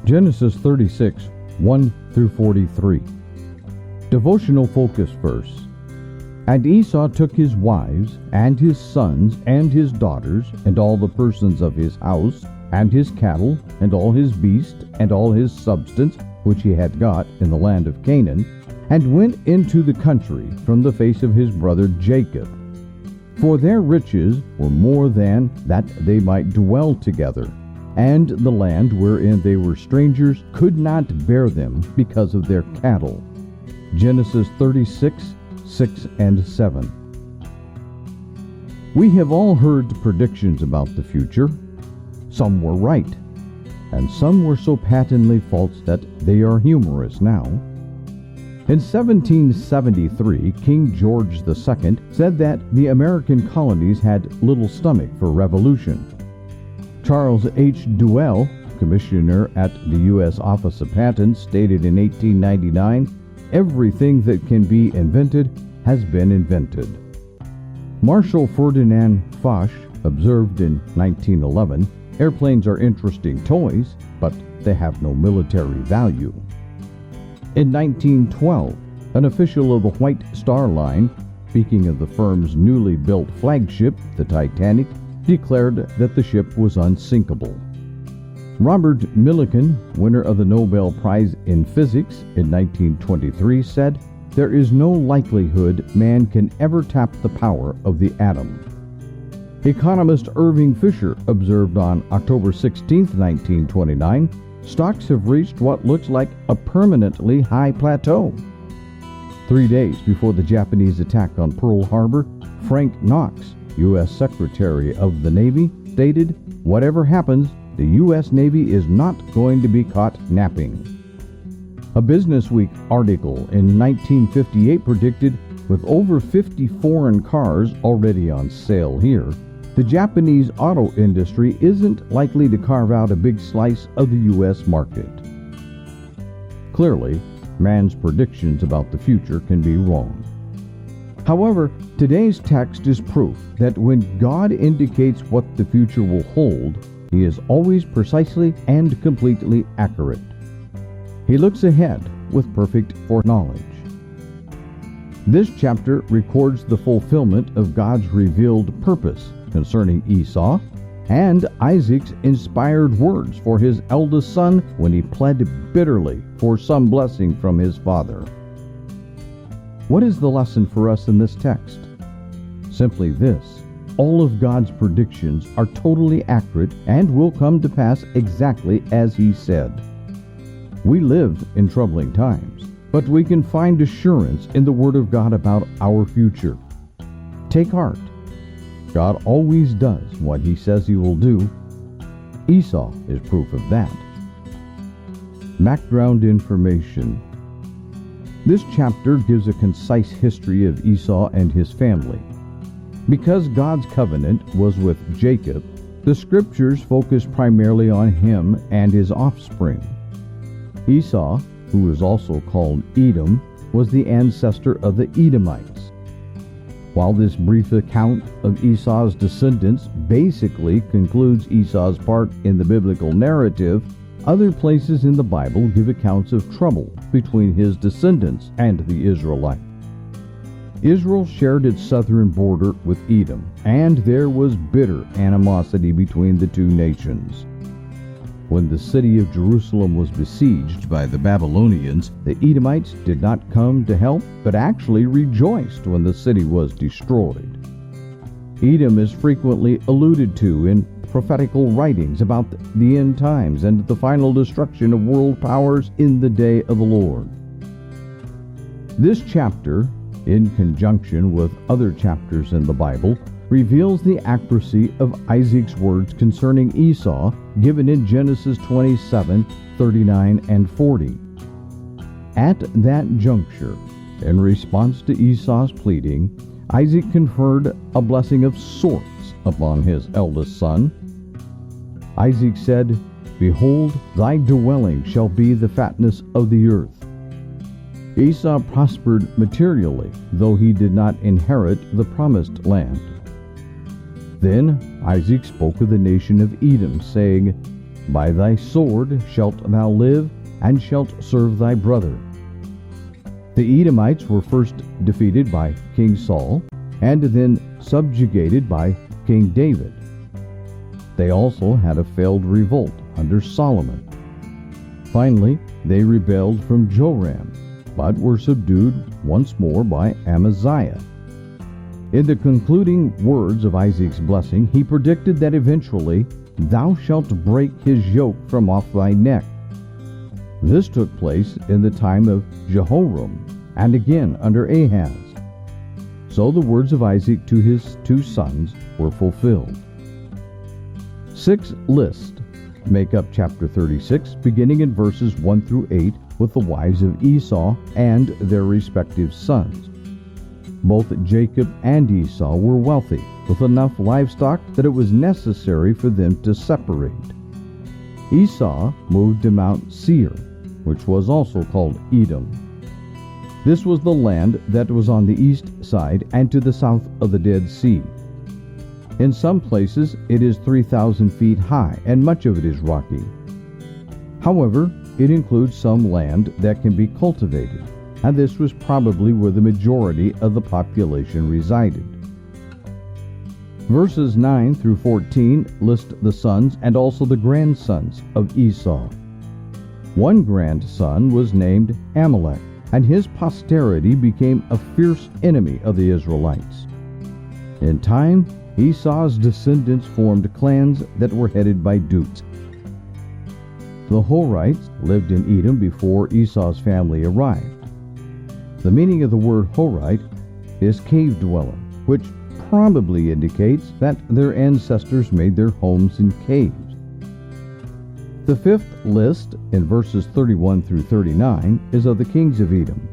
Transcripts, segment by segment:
Genesis 36, 1 through 43. Devotional focus verse. And Esau took his wives, and his sons, and his daughters, and all the persons of his house, and his cattle, and all his beasts, and all his substance, which he had got in the land of Canaan, and went into the country from the face of his brother Jacob. For their riches were more than that they might dwell together, and the land wherein they were strangers could not bear them because of their cattle. Genesis 36, 6 and 7. We have all heard predictions about the future. Some were right, and some were so patently false that they are humorous now. In 1773, King George II said that the American colonies had little stomach for revolution. Charles H. Duell, commissioner at the U.S. Office of Patents, stated in 1899, "Everything that can be invented has been invented." Marshal Ferdinand Foch observed in 1911, "Airplanes are interesting toys, but they have no military value." In 1912, an official of the White Star Line, speaking of the firm's newly built flagship, the Titanic, declared that the ship was unsinkable. Robert Millikan, winner of the Nobel Prize in Physics in 1923, said, "There is no likelihood man can ever tap the power of the atom." Economist Irving Fisher observed on October 16, 1929, "Stocks have reached what looks like a permanently high plateau." 3 days before the Japanese attack on Pearl Harbor, Frank Knox, U.S. Secretary of the Navy, stated, "Whatever happens, the U.S. Navy is not going to be caught napping." A Businessweek article in 1958 predicted, with over 50 foreign cars already on sale here, the Japanese auto industry isn't likely to carve out a big slice of the U.S. market. Clearly, man's predictions about the future can be wrong. However, today's text is proof that when God indicates what the future will hold, He is always precisely and completely accurate. He looks ahead with perfect foreknowledge. This chapter records the fulfillment of God's revealed purpose concerning Esau and Isaac's inspired words for his eldest son when he pled bitterly for some blessing from his father. What is the lesson for us in this text? Simply this: all of God's predictions are totally accurate and will come to pass exactly as He said. We live in troubling times, but we can find assurance in the Word of God about our future. Take heart. God always does what He says He will do. Esau is proof of that. Background information. This chapter gives a concise history of Esau and his family. Because God's covenant was with Jacob, the Scriptures focus primarily on him and his offspring. Esau, who is also called Edom, was the ancestor of the Edomites. While this brief account of Esau's descendants basically concludes Esau's part in the biblical narrative, other places in the Bible give accounts of trouble between his descendants and the Israelites. Israel shared its southern border with Edom, and there was bitter animosity between the two nations. When the city of Jerusalem was besieged by the Babylonians, the Edomites did not come to help, but actually rejoiced when the city was destroyed. Edom is frequently alluded to in prophetical writings about the end times and the final destruction of world powers in the day of the Lord. This chapter, in conjunction with other chapters in the Bible, reveals the accuracy of Isaac's words concerning Esau given in Genesis 27, 39, and 40. At that juncture, in response to Esau's pleading, Isaac conferred a blessing of sorts upon his eldest son. Isaac said, "Behold, thy dwelling shall be the fatness of the earth." Esau prospered materially, though he did not inherit the promised land. Then Isaac spoke of the nation of Edom, saying, By thy sword shalt thou live, and shalt serve thy brother. The Edomites were first defeated by King Saul, and then subjugated by King David. They also had a failed revolt under Solomon. Finally, they rebelled from Joram, but were subdued once more by Amaziah. In the concluding words of Isaac's blessing, he predicted that eventually, "Thou shalt break his yoke from off thy neck." This took place in the time of Jehoram, and again under Ahaz. So the words of Isaac to his 2 sons were fulfilled. 6 lists make up chapter 36, beginning in verses 1 through 8, with the wives of Esau and their respective sons. Both Jacob and Esau were wealthy, with enough livestock that it was necessary for them to separate. Esau moved to Mount Seir, which was also called Edom. This was the land that was on the east side and to the south of the Dead Sea. In some places it is 3,000 feet high, and much of it is rocky. However, it includes some land that can be cultivated, and this was probably where the majority of the population resided. Verses 9 through 14 list the sons and also the grandsons of Esau. One grandson was named Amalek, and his posterity became a fierce enemy of the Israelites. In time, Esau's descendants formed clans that were headed by dukes. The Horites lived in Edom before Esau's family arrived. The meaning of the word Horite is cave dweller, which probably indicates that their ancestors made their homes in caves. The 5th list, in verses 31 through 39, is of the kings of Edom.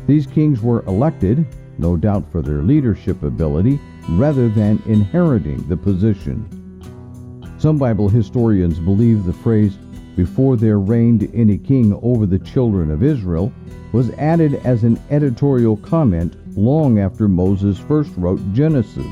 These kings were elected, no doubt for their leadership ability, rather than inheriting the position. Some Bible historians believe the phrase, "before there reigned any king over the children of Israel," was added as an editorial comment long after Moses first wrote Genesis.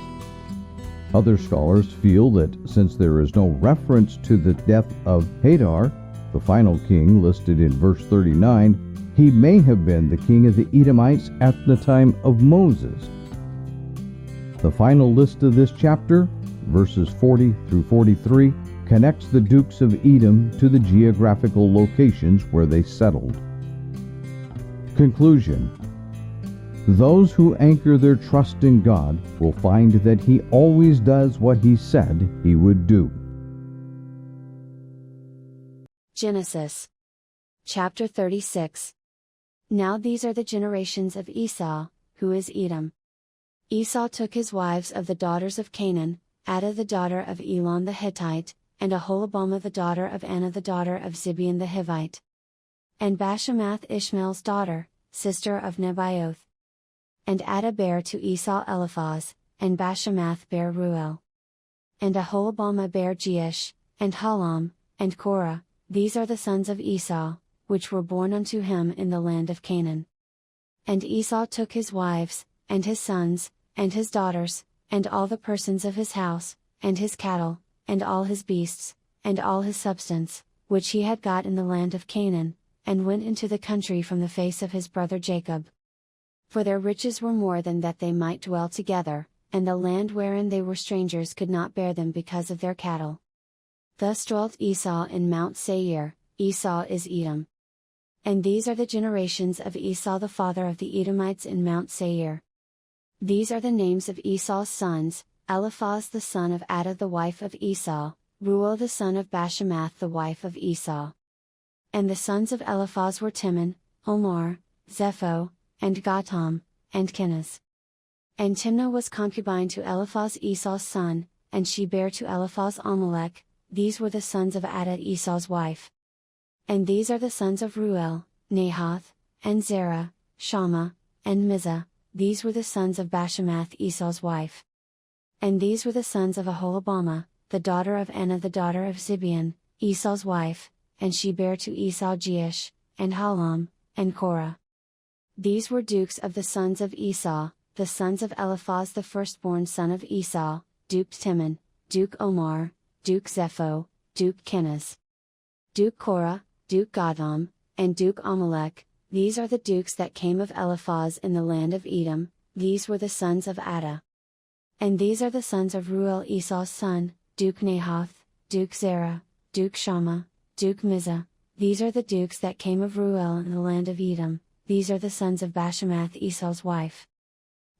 Other scholars feel that since there is no reference to the death of Hadar, the final king listed in verse 39, he may have been the king of the Edomites at the time of Moses. The final list of this chapter, verses 40 through 43, connects the dukes of Edom to the geographical locations where they settled. Conclusion: those who anchor their trust in God will find that He always does what He said He would do. Genesis chapter 36. Now these are the generations of Esau, who is Edom. Esau took his wives of the daughters of Canaan, Adah the daughter of Elon the Hittite, and Aholibamah the daughter of Anna the daughter of Zibeon the Hivite. And Bashemath Ishmael's daughter, sister of Nebaioth. And Adah bare to Esau Eliphaz, and Bashemath bare Ruel. And Aholibamah bare Jeush, and Halam, and Korah. These are the sons of Esau, which were born unto him in the land of Canaan. And Esau took his wives, and his sons, and his daughters, and all the persons of his house, and his cattle, and all his beasts, and all his substance, which he had got in the land of Canaan, and went into the country from the face of his brother Jacob. For their riches were more than that they might dwell together, and the land wherein they were strangers could not bear them because of their cattle. Thus dwelt Esau in Mount Seir. Esau is Edom. And these are the generations of Esau the father of the Edomites in Mount Seir. These are the names of Esau's sons: Eliphaz the son of Adah the wife of Esau, Ruel the son of Bashemath the wife of Esau. And the sons of Eliphaz were Timon, Omar, Zepho, and Gatam, and Kenaz. And Timnah was concubine to Eliphaz Esau's son, and she bare to Eliphaz Amalek. These were the sons of Adah Esau's wife. And these are the sons of Ruel, Nahath, and Zerah, Shammah, and Mizah. These were the sons of Bashemath Esau's wife. And these were the sons of Aholibamah, the daughter of Anna the daughter of Zibeon, Esau's wife, and she bare to Esau Jeush, and Halam, and Korah. These were dukes of the sons of Esau, the sons of Eliphaz the firstborn son of Esau, Duke Timon, Duke Omar, Duke Zepho, Duke Kenaz, Duke Korah, Duke Gotham, and Duke Amalek. These are the dukes that came of Eliphaz in the land of Edom. These were the sons of Adah. And these are the sons of Ruel Esau's son, Duke Nahath, Duke Zerah, Duke Shammah, Duke Mizah. These are the dukes that came of Ruel in the land of Edom. These are the sons of Bashemath Esau's wife.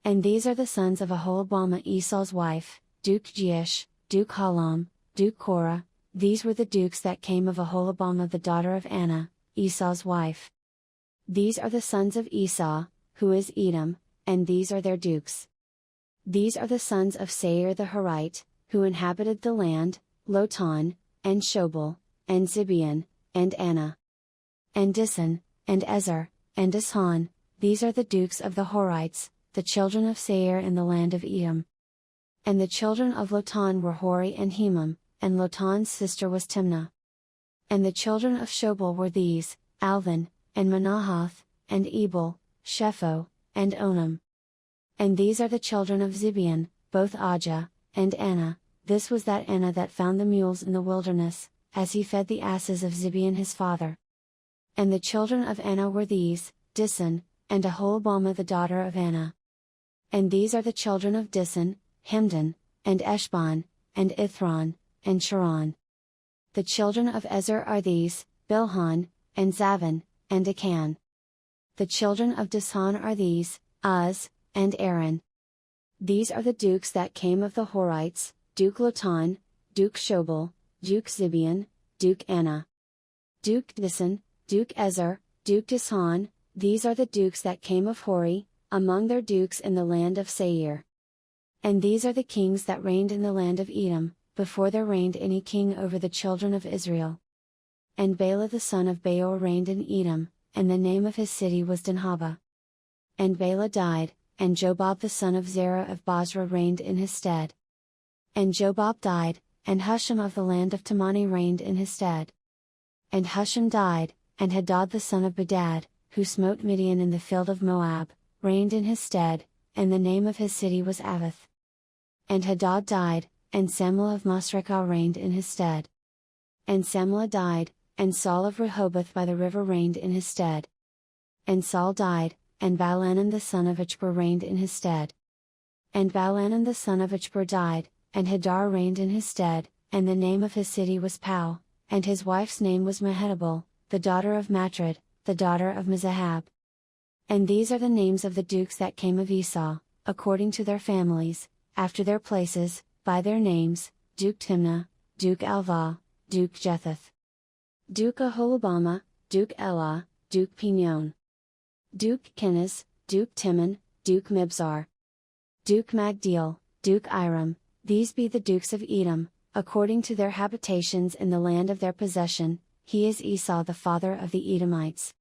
And these are the sons of Aholibamah Esau's wife, Duke Jeish, Duke Halam, Duke Korah. These were the dukes that came of Aholibamah the daughter of Anna, Esau's wife. These are the sons of Esau, who is Edom, and these are their dukes. These are the sons of Seir the Horite, who inhabited the land, Lotan, and Shobal, and Zibeon, and Anna, and Dissan, and Ezer, and Dishan. These are the dukes of the Horites, the children of Seir in the land of Edom. And the children of Lotan were Hori and Hemam, and Lotan's sister was Timnah. And the children of Shobal were these, Alvan, and Manahath, and Ebal, Shepho, and Onam. And these are the children of Zibeon, both Ajah, and Anna. This was that Anna that found the mules in the wilderness, as he fed the asses of Zibeon his father. And the children of Anna were these, Dissan, and Aholibamah the daughter of Anna. And these are the children of Dissan, Hemdan, and Eshban, and Ithran, and Sharon. The children of Ezer are these, Bilhan, and Zavan, and Akan. The children of Dishan are these, Uz, and Aaron. These are the dukes that came of the Horites, Duke Lotan, Duke Shobal, Duke Zibeon, Duke Anna, Duke Dissan, Duke Ezer, Duke Dishan. These are the dukes that came of Hori, among their dukes in the land of Seir. And these are the kings that reigned in the land of Edom, before there reigned any king over the children of Israel. And Bela the son of Beor reigned in Edom, and the name of his city was Dinhabah. And Bela died, and Jobab the son of Zerah of Basra reigned in his stead. And Jobab died, and Husham of the land of Temani reigned in his stead. And Husham died, and Hadad the son of Bedad, who smote Midian in the field of Moab, reigned in his stead, and the name of his city was Avith. And Hadad died, and Samlah of Masrekah reigned in his stead. And Samlah died, and Saul of Rehoboth by the river reigned in his stead. And Saul died, and Balanan the son of Achbor reigned in his stead. And Balanan the son of Achbor died, and Hadar reigned in his stead, and the name of his city was Pau, and his wife's name was Mehetabel, the daughter of Matred, the daughter of Mizahab. And these are the names of the dukes that came of Esau, according to their families, after their places, by their names, Duke Timnah, Duke Alvah, Duke Jetheth, Duke Aholibamah, Duke Elah, Duke Pinon, Duke Kenaz, Duke Timon, Duke Mibzar, Duke Magdiel, Duke Iram. These be the dukes of Edom, according to their habitations in the land of their possession. He is Esau the father of the Edomites.